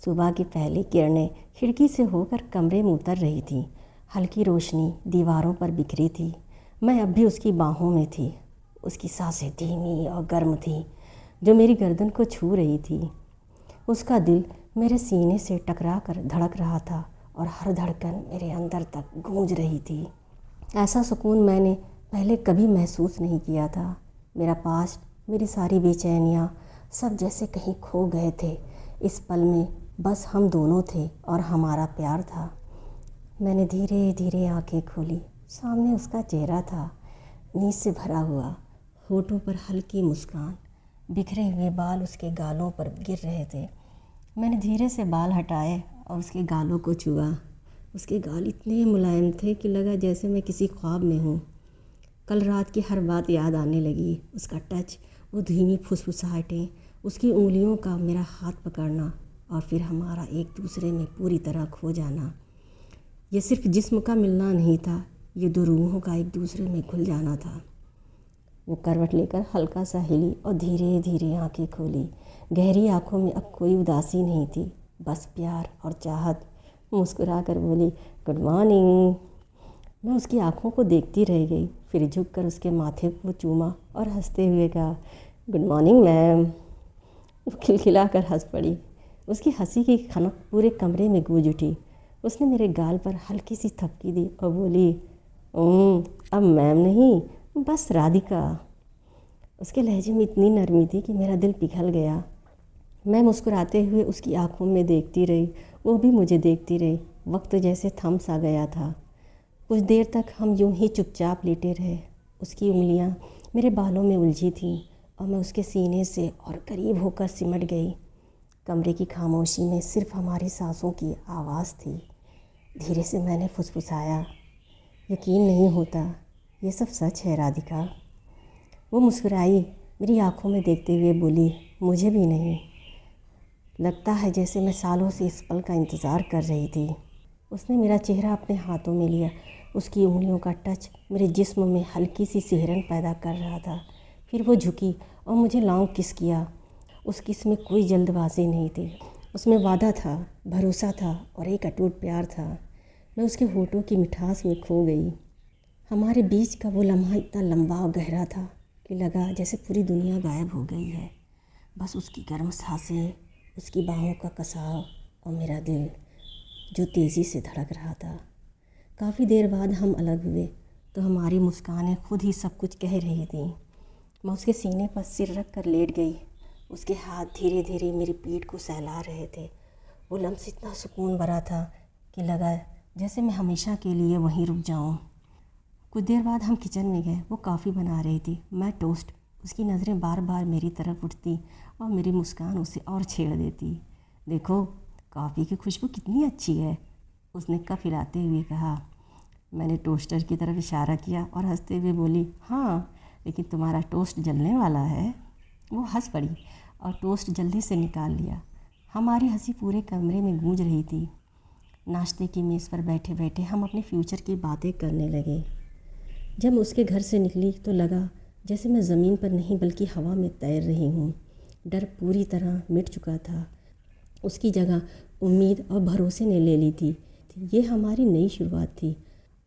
सुबह की पहली किरणें खिड़की से होकर कमरे में उतर रही थीं। हल्की रोशनी दीवारों पर बिखरी थी। मैं अब भी उसकी बाहों में थी। उसकी सांसें धीमी और गर्म थीं, जो मेरी गर्दन को छू रही थी। उसका दिल मेरे सीने से टकरा कर धड़क रहा था और हर धड़कन मेरे अंदर तक गूंज रही थी। ऐसा सुकून मैंने पहले कभी महसूस नहीं किया था। मेरा पास्ट, मेरी सारी बेचैनियाँ सब जैसे कहीं खो गए थे। इस पल में बस हम दोनों थे और हमारा प्यार था। मैंने धीरे धीरे आंखें खोली। सामने उसका चेहरा था, नींद से भरा हुआ, होठों पर हल्की मुस्कान, बिखरे हुए बाल उसके गालों पर गिर रहे थे। मैंने धीरे से बाल हटाए और उसके गालों को छुआ। उसके गाल इतने मुलायम थे कि लगा जैसे मैं किसी ख्वाब में हूँ। कल रात की हर बात याद आने लगी। उसका टच, वो धीमी फुसफुसाहटें, उसकी उंगलियों का मेरा हाथ पकड़ना और फिर हमारा एक दूसरे में पूरी तरह खो जाना। ये सिर्फ जिस्म का मिलना नहीं था, ये दो रूहों का एक दूसरे में घुल जाना था। वो करवट लेकर हल्का सा हिली और धीरे धीरे आंखें खोली। गहरी आंखों में अब कोई उदासी नहीं थी, बस प्यार और चाहत। मुस्कुरा कर बोली, गुड मॉर्निंग। मैं उसकी आंखों को देखती रह गई, फिर झुककर उसके माथे को चूमा और हंसते हुए कहा, गुड मॉर्निंग मैम। वो खिलखिला कर हंस पड़ी। उसकी हंसी की खनक पूरे कमरे में गूंज उठी। उसने मेरे गाल पर हल्की सी थपकी दी और बोली, अब मैम नहीं, बस राधिका। उसके लहजे में इतनी नरमी थी कि मेरा दिल पिघल गया। मैं मुस्कुराते हुए उसकी आंखों में देखती रही, वो भी मुझे देखती रही। वक्त जैसे थम सा गया था। कुछ देर तक हम यूं ही चुपचाप लेटे रहे। उसकी उंगलियां मेरे बालों में उलझी थीं और मैं उसके सीने से और करीब होकर सिमट गई। कमरे की खामोशी में सिर्फ हमारी सांसों की आवाज़ थी। धीरे से मैंने फुसफुसाया, यकीन नहीं होता, ये सब सच है राधिका। वो मुस्कुराई, मेरी आंखों में देखते हुए बोली, मुझे भी नहीं। लगता है जैसे मैं सालों से इस पल का इंतज़ार कर रही थी। उसने मेरा चेहरा अपने हाथों में लिया। उसकी उंगलियों का टच मेरे जिस्म में हल्की सी सिहरन पैदा कर रहा था। फिर वो झुकी और मुझे लॉन्ग किस किया। उस किस में कोई जल्दबाजी नहीं थी। उसमें वादा था, भरोसा था और एक अटूट प्यार था। मैं उसके होठों की मिठास में खो गई। हमारे बीच का वो लम्हा इतना लंबा और गहरा था कि लगा जैसे पूरी दुनिया गायब हो गई है। बस उसकी गर्म सांसें, उसकी बाहों का कसाव और मेरा दिल जो तेज़ी से धड़क रहा था। काफ़ी देर बाद हम अलग हुए तो हमारी मुस्कानें खुद ही सब कुछ कह रही थीं। मैं उसके सीने पर सिर रख कर लेट गई। उसके हाथ धीरे धीरे मेरी पीठ को सहला रहे थे। वो लम्स इतना सुकून भरा था कि लगा जैसे मैं हमेशा के लिए वहीं रुक जाऊं। कुछ देर बाद हम किचन में गए। वो कॉफ़ी बना रही थी, मैं टोस्ट। उसकी नज़रें बार बार मेरी तरफ उठती और मेरी मुस्कान उसे और छेड़ देती। देखो, कॉफ़ी की खुशबू कितनी अच्छी है, उसने कप हिलाते हुए कहा। मैंने टोस्टर की तरफ इशारा किया और हंसते हुए बोली, हाँ, लेकिन तुम्हारा टोस्ट जलने वाला है। वो हंस पड़ी और टोस्ट जल्दी से निकाल लिया। हमारी हंसी पूरे कमरे में गूंज रही थी। नाश्ते की मेज़ पर बैठे बैठे हम अपने फ्यूचर की बातें करने लगे। जब मैं उसके घर से निकली तो लगा जैसे मैं ज़मीन पर नहीं बल्कि हवा में तैर रही हूँ। डर पूरी तरह मिट चुका था। उसकी जगह उम्मीद और भरोसे ने ले ली थी। ये हमारी नई शुरुआत थी।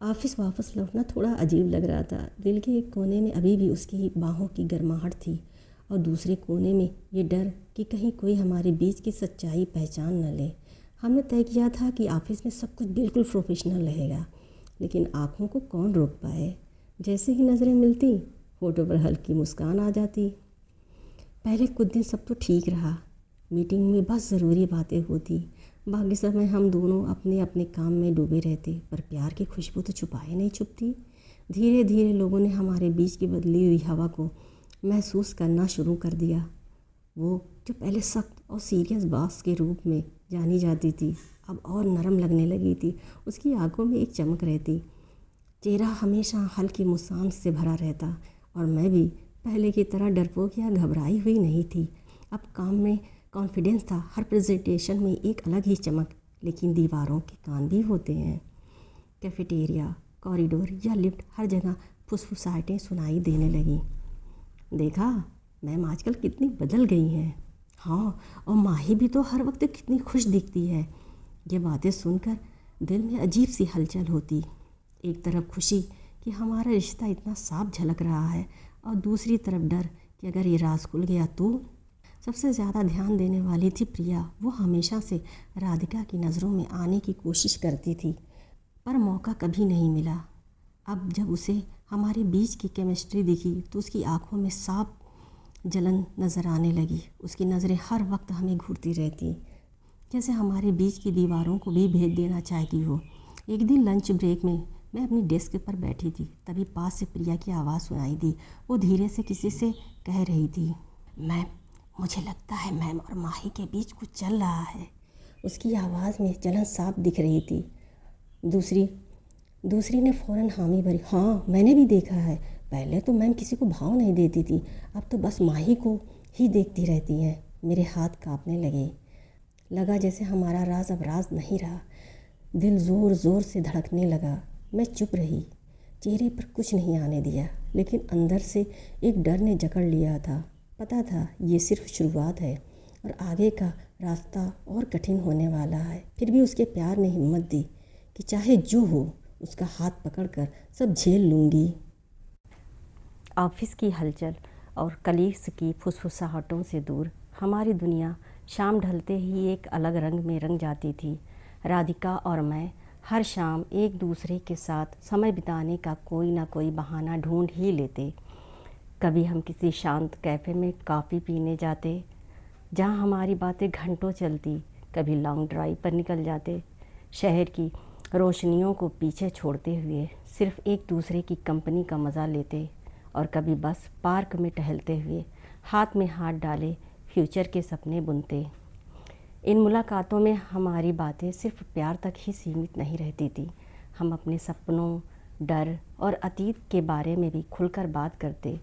ऑफिस वापस लौटना थोड़ा अजीब लग रहा था। दिल के एक कोने में अभी भी उसकी बाहों की गर्माहट थी और दूसरे कोने में ये डर कि कहीं कोई हमारे बीच की सच्चाई पहचान न ले। हमने तय किया था कि ऑफिस में सब कुछ बिल्कुल प्रोफेशनल रहेगा, लेकिन आँखों को कौन रोक पाए। जैसे ही नज़रें मिलती, होठों पर हल्की मुस्कान आ जाती। पहले कुछ दिन सब तो ठीक रहा। मीटिंग में बस ज़रूरी बातें होती, बाकी समय हम दोनों अपने अपने काम में डूबे रहते, पर प्यार की खुशबू तो छुपाए नहीं छुपती। धीरे धीरे लोगों ने हमारे बीच की बदली हुई हवा को महसूस करना शुरू कर दिया। वो जो पहले सख्त और सीरियस बॉस के रूप में जानी जाती थी, अब और नरम लगने लगी थी। उसकी आंखों में एक चमक रहती, चेहरा हमेशा हल्की मुस्कान से भरा रहता और मैं भी पहले की तरह डरपोक या घबराई हुई नहीं थी। अब काम में कॉन्फिडेंस था, हर प्रेजेंटेशन में एक अलग ही चमक। लेकिन दीवारों के कान भी होते हैं। कैफेटेरिया, कॉरिडोर या लिफ्ट, हर जगह फुसफुसाहटें सुनाई देने लगीं। देखा, मैम आजकल कितनी बदल गई हैं। हाँ, और माही भी तो हर वक्त कितनी खुश दिखती है। ये बातें सुनकर दिल में अजीब सी हलचल होती। एक तरफ खुशी कि हमारा रिश्ता इतना साफ झलक रहा है, और दूसरी तरफ डर कि अगर ये राज खुल गया तो। सबसे ज़्यादा ध्यान देने वाली थी प्रिया। वो हमेशा से राधिका की नज़रों में आने की कोशिश करती थी, पर मौका कभी नहीं मिला। अब जब उसे हमारे बीच की केमिस्ट्री दिखी तो उसकी आंखों में साफ जलन नज़र आने लगी। उसकी नज़रें हर वक्त हमें घूरती रहती, जैसे हमारे बीच की दीवारों को भी भेद देना चाहती हो। एक दिन लंच ब्रेक में मैं अपनी डेस्क पर बैठी थी, तभी पास से प्रिया की आवाज़ सुनाई दी। वो धीरे से किसी से कह रही थी, मैम, मुझे लगता है मैम और माही के बीच कुछ चल रहा है। उसकी आवाज़ में जलन साफ दिख रही थी। दूसरी ने फ़ौरन हामी भरी, हाँ मैंने भी देखा है। पहले तो मैम किसी को भाव नहीं देती थी, अब तो बस माही को ही देखती रहती हैं। मेरे हाथ कांपने लगा जैसे हमारा राज अब राज नहीं रहा। दिल ज़ोर ज़ोर से धड़कने लगा। मैं चुप रही, चेहरे पर कुछ नहीं आने दिया, लेकिन अंदर से एक डर ने जकड़ लिया था। पता था ये सिर्फ शुरुआत है और आगे का रास्ता और कठिन होने वाला है। फिर भी उसके प्यार ने हिम्मत दी कि चाहे जो हो उसका हाथ पकड़कर सब झेल लूँगी। ऑफिस की हलचल और कलीग्स की फुसफुसाहटों से दूर हमारी दुनिया शाम ढलते ही एक अलग रंग में रंग जाती थी। राधिका और मैं हर शाम एक दूसरे के साथ समय बिताने का कोई ना कोई बहाना ढूंढ ही लेते। कभी हम किसी शांत कैफ़े में कॉफ़ी पीने जाते जहां हमारी बातें घंटों चलती, कभी लॉन्ग ड्राइव पर निकल जाते, शहर की रोशनियों को पीछे छोड़ते हुए सिर्फ एक दूसरे की कंपनी का मज़ा लेते, और कभी बस पार्क में टहलते हुए हाथ में हाथ डाले फ्यूचर के सपने बुनते। इन मुलाकातों में हमारी बातें सिर्फ प्यार तक ही सीमित नहीं रहती थी। हम अपने सपनों, डर और अतीत के बारे में भी खुलकर बात करते।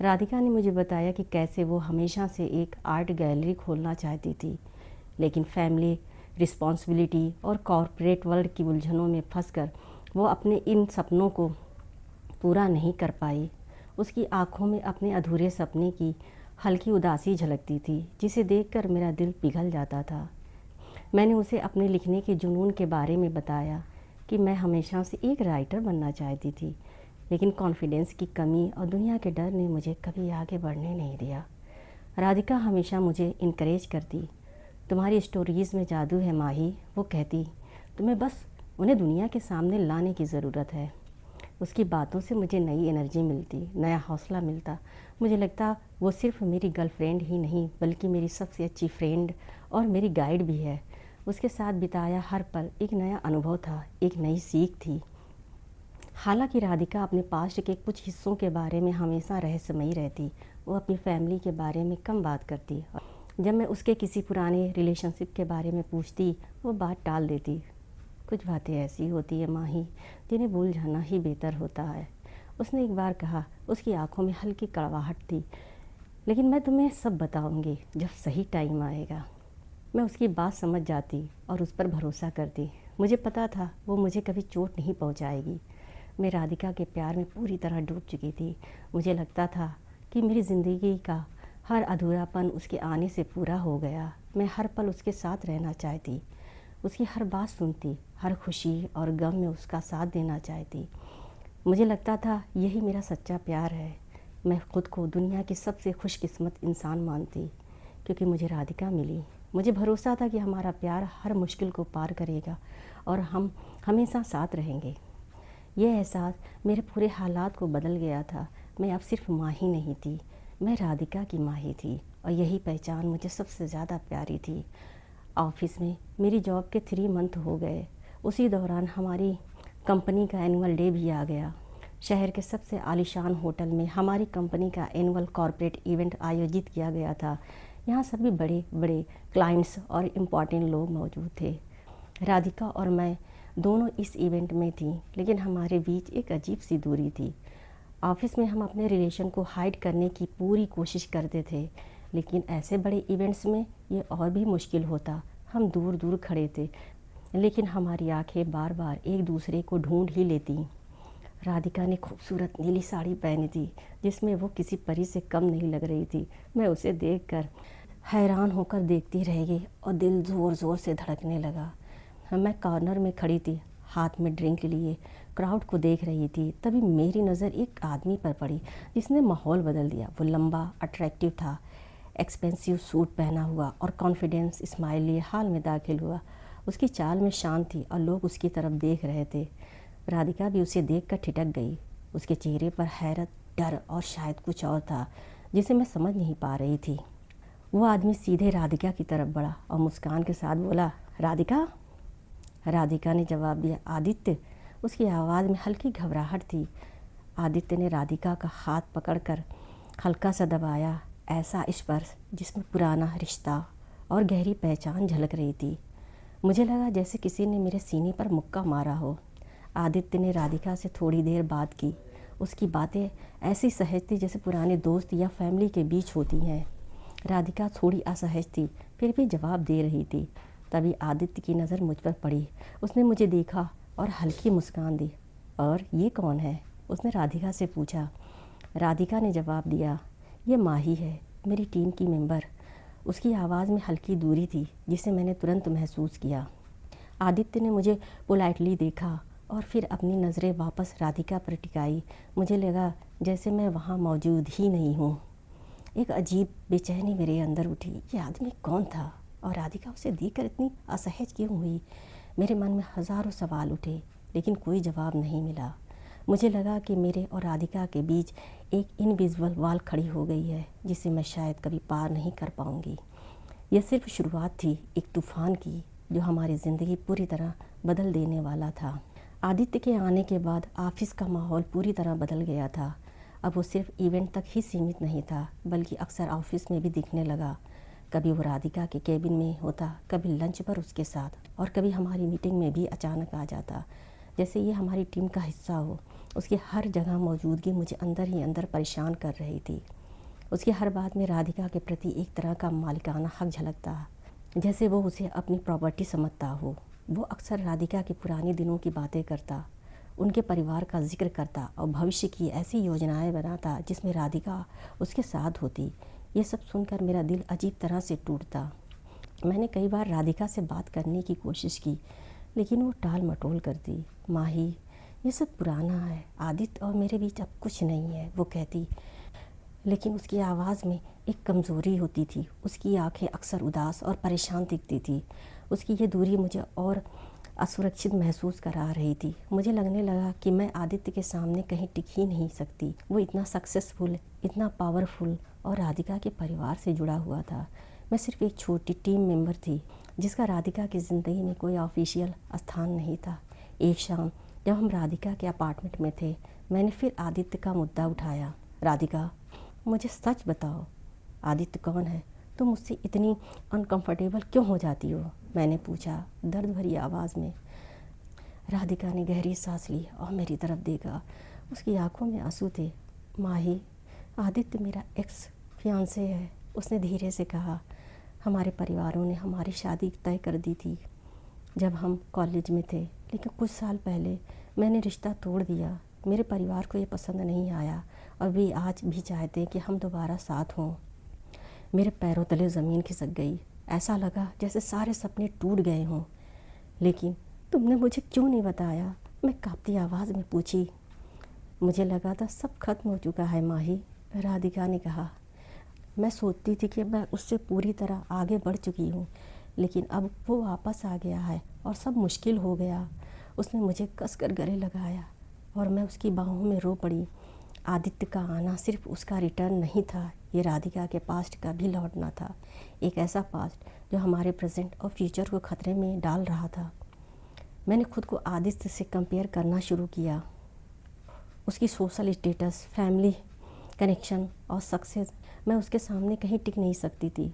राधिका ने मुझे बताया कि कैसे वो हमेशा से एक आर्ट गैलरी खोलना चाहती थी, लेकिन फैमिली, रिस्पॉन्सिबिलिटी और कॉरपोरेट वर्ल्ड की उलझनों में फंसकर वो अपने इन सपनों को पूरा नहीं कर पाई। उसकी आंखों में अपने अधूरे सपने की हल्की उदासी झलकती थी, जिसे देखकर मेरा दिल पिघल जाता था। मैंने उसे अपने लिखने के जुनून के बारे में बताया कि मैं हमेशा से एक राइटर बनना चाहती थी, लेकिन कॉन्फिडेंस की कमी और दुनिया के डर ने मुझे कभी आगे बढ़ने नहीं दिया। राधिका हमेशा मुझे इनकरेज करती, तुम्हारी स्टोरीज़ में जादू है माही। वो कहती, तुम्हें बस उन्हें दुनिया के सामने लाने की ज़रूरत है। उसकी बातों से मुझे नई एनर्जी मिलती, नया हौसला मिलता। मुझे लगता वो सिर्फ मेरी गर्लफ्रेंड ही नहीं, बल्कि मेरी सबसे अच्छी फ्रेंड और मेरी गाइड भी है। उसके साथ बिताया हर पल एक नया अनुभव था, एक नई सीख थी। हालांकि राधिका अपने पास्ट के कुछ हिस्सों के बारे में हमेशा रहस्यमयी रहती। वो अपनी फैमिली के बारे में कम बात करती। जब मैं उसके किसी पुराने रिलेशनशिप के बारे में पूछती, वो बात टाल देती। कुछ बातें ऐसी होती है माही, जिन्हें भूल जाना ही बेहतर होता है, उसने एक बार कहा। उसकी आंखों में हल्की कड़वाहट थी। लेकिन मैं तुम्हें सब बताऊंगी जब सही टाइम आएगा। मैं उसकी बात समझ जाती और उस पर भरोसा करती। मुझे पता था वो मुझे कभी चोट नहीं पहुंचाएगी। मैं राधिका के प्यार में पूरी तरह डूब चुकी थी। मुझे लगता था कि मेरी ज़िंदगी का हर अधूरापन उसके आने से पूरा हो गया। मैं हर पल उसके साथ रहना चाहती, उसकी हर बात सुनती, हर खुशी और गम में उसका साथ देना चाहती। मुझे लगता था यही मेरा सच्चा प्यार है। मैं खुद को दुनिया की सबसे खुशकिस्मत इंसान मानती, क्योंकि मुझे राधिका मिली। मुझे भरोसा था कि हमारा प्यार हर मुश्किल को पार करेगा और हम हमेशा साथ रहेंगे। यह एहसास मेरे पूरे हालात को बदल गया था। मैं अब सिर्फ माँ ही नहीं थी, मैं राधिका की माँ ही थी, और यही पहचान मुझे सबसे ज़्यादा प्यारी थी। ऑफिस में मेरी जॉब के 3 मंथ हो गए। उसी दौरान हमारी कंपनी का एनुअल डे भी आ गया। शहर के सबसे आलीशान होटल में हमारी कंपनी का एनुअल कॉरपोरेट इवेंट आयोजित किया गया था। यहाँ सभी बड़े बड़े क्लाइंट्स और इम्पॉर्टेंट लोग मौजूद थे। राधिका और मैं दोनों इस इवेंट में थीं, लेकिन हमारे बीच एक अजीब सी दूरी थी। ऑफिस में हम अपने रिलेशन को हाइड करने की पूरी कोशिश करते थे, लेकिन ऐसे बड़े इवेंट्स में ये और भी मुश्किल होता। हम दूर दूर खड़े थे, लेकिन हमारी आंखें बार बार एक दूसरे को ढूंढ ही लेती। राधिका ने खूबसूरत नीली साड़ी पहनी थी, जिसमें वो किसी परी से कम नहीं लग रही थी। मैं उसे देखकर हैरान होकर देखती रह गई और दिल ज़ोर ज़ोर से धड़कने लगा। मैं कॉर्नर में खड़ी थी, हाथ में ड्रिंक लिए क्राउड को देख रही थी। तभी मेरी नज़र एक आदमी पर पड़ी जिसने माहौल बदल दिया। वो लंबा, अट्रैक्टिव था, एक्सपेंसिव सूट पहना हुआ और कॉन्फिडेंस स्माइल लिए हाल में दाखिल हुआ। उसकी चाल में शान थी और लोग उसकी तरफ देख रहे थे। राधिका भी उसे देखकर ठिठक गई। उसके चेहरे पर हैरत, डर और शायद कुछ और था जिसे मैं समझ नहीं पा रही थी। वो आदमी सीधे राधिका की तरफ बढ़ा और मुस्कान के साथ बोला, राधिका। राधिका ने जवाब दिया, आदित्य। उसकी आवाज़ में हल्की घबराहट थी। आदित्य ने राधिका का हाथ पकड़कर हल्का सा दबाया, ऐसा स्पर्श जिसमें पुराना रिश्ता और गहरी पहचान झलक रही थी। मुझे लगा जैसे किसी ने मेरे सीने पर मुक्का मारा हो। आदित्य ने राधिका से थोड़ी देर बात की। उसकी बातें ऐसी सहज थी जैसे पुराने दोस्त या फैमिली के बीच होती हैं। राधिका थोड़ी असहज थी, फिर भी जवाब दे रही थी। तभी आदित्य की नज़र मुझ पर पड़ी। उसने मुझे देखा और हल्की मुस्कान दी। और ये कौन है? उसने राधिका से पूछा। राधिका ने जवाब दिया, ये माही है, मेरी टीम की मेंबर। उसकी आवाज़ में हल्की दूरी थी जिसे मैंने तुरंत महसूस किया। आदित्य ने मुझे पोलाइटली देखा और फिर अपनी नज़रें वापस राधिका पर टिकाई। मुझे लगा जैसे मैं वहाँ मौजूद ही नहीं हूँ। एक अजीब बेचैनी मेरे अंदर उठी। ये आदमी कौन था और राधिका उसे देखकर इतनी असहज क्यों हुई? मेरे मन में हज़ारों सवाल उठे लेकिन कोई जवाब नहीं मिला। मुझे लगा कि मेरे और राधिका के बीच एक इनविजिबल वॉल खड़ी हो गई है जिसे मैं शायद कभी पार नहीं कर पाऊंगी। यह सिर्फ शुरुआत थी एक तूफ़ान की जो हमारी ज़िंदगी पूरी तरह बदल देने वाला था। आदित्य के आने के बाद ऑफिस का माहौल पूरी तरह बदल गया था। अब वो सिर्फ इवेंट तक ही सीमित नहीं था बल्कि अक्सर ऑफिस में भी दिखने लगा। कभी वो राधिका के केबिन में होता, कभी लंच पर उसके साथ, और कभी हमारी मीटिंग में भी अचानक आ जाता जैसे ये हमारी टीम का हिस्सा हो। उसकी हर जगह मौजूदगी मुझे अंदर ही अंदर परेशान कर रही थी। उसकी हर बात में राधिका के प्रति एक तरह का मालिकाना हक झलकता, जैसे वो उसे अपनी प्रॉपर्टी समझता हो। वो अक्सर राधिका के पुराने दिनों की बातें करता, उनके परिवार का जिक्र करता और भविष्य की ऐसी योजनाएं बनाता जिसमें राधिका उसके साथ होती। ये सब सुनकर मेरा दिल अजीब तरह से टूटता। मैंने कई बार राधिका से बात करने की कोशिश की लेकिन वो टाल मटोल करती। माही, ये सब पुराना है, आदित्य और मेरे बीच अब कुछ नहीं है, वो कहती। लेकिन उसकी आवाज़ में एक कमज़ोरी होती थी। उसकी आंखें अक्सर उदास और परेशान दिखती थी। उसकी ये दूरी मुझे और असुरक्षित महसूस करा रही थी। मुझे लगने लगा कि मैं आदित्य के सामने कहीं टिक ही नहीं सकती। वो इतना सक्सेसफुल, इतना पावरफुल और राधिका के परिवार से जुड़ा हुआ था। मैं सिर्फ एक छोटी टीम मेंबर थी जिसका राधिका की ज़िंदगी में कोई ऑफिशियल स्थान नहीं था। एक शाम जब हम राधिका के अपार्टमेंट में थे, मैंने फिर आदित्य का मुद्दा उठाया। राधिका, मुझे सच बताओ, आदित्य कौन है? तुम मुझसे इतनी अनकंफर्टेबल क्यों हो जाती हो? मैंने पूछा दर्द भरी आवाज़ में। राधिका ने गहरी सांस ली और मेरी तरफ देखा। उसकी आंखों में आंसू थे। माही, आदित्य मेरा एक्स फियांसे है, उसने धीरे से कहा। हमारे परिवारों ने हमारी शादी तय कर दी थी जब हम कॉलेज में थे, लेकिन कुछ साल पहले मैंने रिश्ता तोड़ दिया। मेरे परिवार को ये पसंद नहीं आया और वे आज भी चाहते हैं कि हम दोबारा साथ हों। मेरे पैरों तले ज़मीन खिसक गई। ऐसा लगा जैसे सारे सपने टूट गए हों। लेकिन तुमने मुझे क्यों नहीं बताया? मैं कांपती आवाज़ में पूछी। मुझे लगा था सब खत्म हो चुका है माही, राधिका ने कहा। मैं सोचती थी कि मैं उससे पूरी तरह आगे बढ़ चुकी हूँ, लेकिन अब वो वापस आ गया है और सब मुश्किल हो गया। उसने मुझे कसकर गले लगाया और मैं उसकी बाहों में रो पड़ी। आदित्य का आना सिर्फ उसका रिटर्न नहीं था, ये राधिका के पास्ट का भी लौटना था। एक ऐसा पास्ट जो हमारे प्रेजेंट और फ्यूचर को खतरे में डाल रहा था। मैंने खुद को आदित्य से कंपेयर करना शुरू किया। उसकी सोशल स्टेटस, फैमिली कनेक्शन और सक्सेस, मैं उसके सामने कहीं टिक नहीं सकती थी।